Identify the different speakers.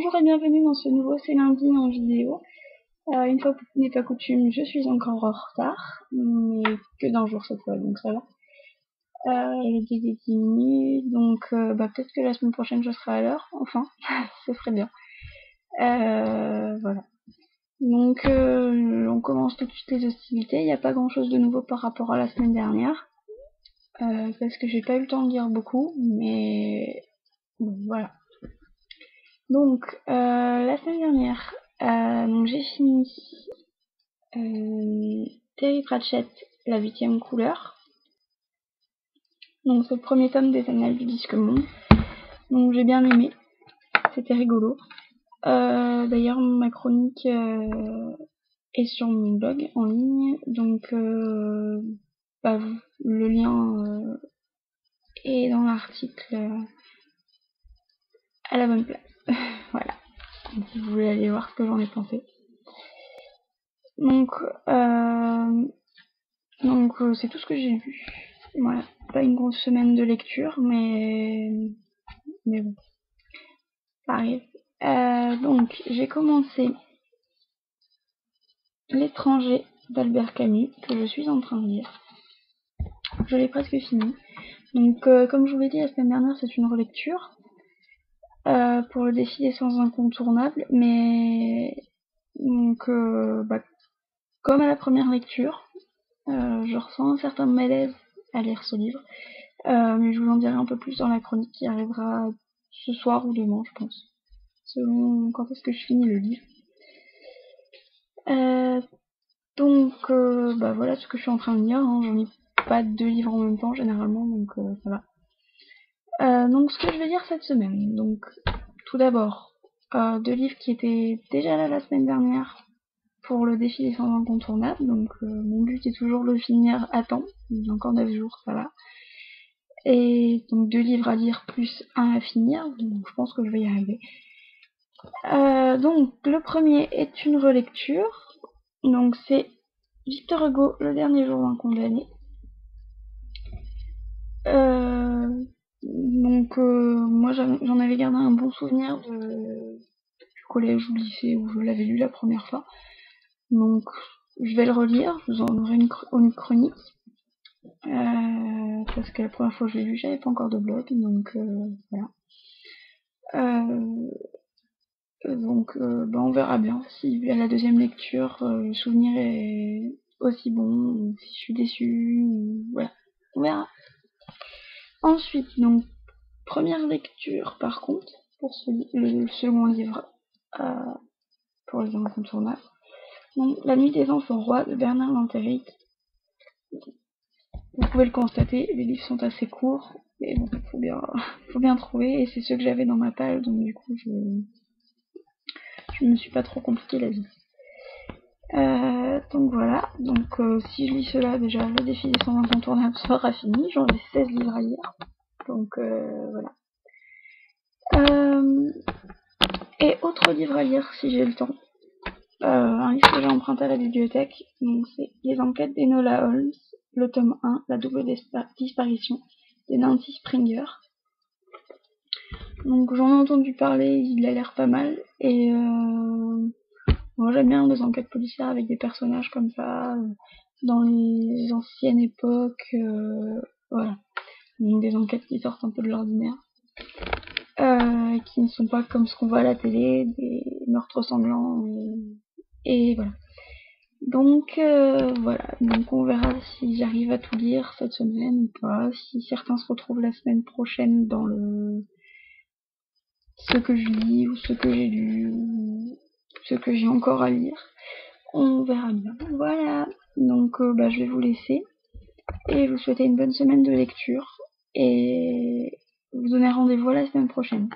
Speaker 1: Bonjour et bienvenue dans ce nouveau C'est lundi en vidéo. Une fois n'est pas coutume, je suis encore en retard, mais que d'un jour cette fois, donc ça va. Le délai diminue, donc peut-être que la semaine prochaine je serai à l'heure, enfin, ce serait bien. Voilà. Donc on commence tout de suite les hostilités, il n'y a pas grand chose de nouveau par rapport à la semaine dernière, parce que j'ai pas eu le temps de lire beaucoup, mais bon, voilà. Donc, la semaine dernière, j'ai fini Terry Pratchett, la 8e couleur. Donc c'est le premier tome des Annales du Disque Monde. Donc j'ai bien aimé, c'était rigolo. D'ailleurs ma chronique est sur mon blog en ligne, donc le lien est dans l'article à la bonne place. Voilà, si vous voulez aller voir ce que j'en ai pensé. Donc c'est tout ce que j'ai vu. Voilà, pas une grosse semaine de lecture, mais bon, ça arrive. Donc j'ai commencé L'étranger d'Albert Camus, que je suis en train de lire. Je l'ai presque fini. Donc comme je vous l'ai dit la semaine dernière, c'est une relecture pour le défi des sens incontournables, mais donc comme à la première lecture, je ressens un certain malaise à lire ce livre, mais je vous en dirai un peu plus dans la chronique qui arrivera ce soir ou demain, je pense, selon quand est-ce que je finis le livre. Donc voilà ce que je suis en train de lire, hein. J'en lis pas 2 livres en même temps généralement, donc ça va. Donc ce que je vais lire cette semaine, donc tout d'abord 2 livres qui étaient déjà là la semaine dernière pour le défi des 100 incontournables, donc mon but est toujours de le finir à temps, j'ai encore 9 jours, ça va. Et donc 2 livres à lire plus 1 à finir, donc je pense que je vais y arriver. Donc le premier est une relecture, donc c'est Victor Hugo, Le dernier jour d'un condamné. Moi j'en avais gardé un bon souvenir du collège ou lycée où je l'avais lu la première fois. Donc je vais le relire, je vous en aurai une chronique. Parce que la première fois que je l'ai lu, j'avais pas encore de blog, donc voilà. On verra bien si à la deuxième lecture le souvenir est aussi bon, ou si je suis déçue, voilà, on verra. Ensuite, donc, première lecture par contre, pour le second livre pour les incontournables. Donc, La nuit des enfants rois de Bernard Lantérique. Vous pouvez le constater, les livres sont assez courts, mais bon, faut bien trouver, et c'est ceux que j'avais dans ma palle, donc du coup je me suis pas trop compliqué la vie. Donc voilà, si je lis cela, déjà le défi des 100 incontournables sera fini, j'en ai 16 livres à lire, donc voilà. Et autre livre à lire si j'ai le temps, un livre que j'ai emprunté à la bibliothèque, donc c'est Les enquêtes d'Enola Holmes, le tome 1, La double disparition de Nancy Springer. Donc j'en ai entendu parler, il a l'air pas mal, et moi j'aime bien les enquêtes policières avec des personnages comme ça, dans les anciennes époques, voilà. Donc des enquêtes qui sortent un peu de l'ordinaire, qui ne sont pas comme ce qu'on voit à la télé, des meurtres sanglants, et voilà. Donc voilà, donc on verra si j'arrive à tout lire cette semaine ou pas, si certains se retrouvent la semaine prochaine dans ce que je lis, ou ce que j'ai lu, ou ce que j'ai encore à lire. On verra bien. Voilà, donc je vais vous laisser et vous souhaiter une bonne semaine de lecture et vous donner rendez-vous la semaine prochaine.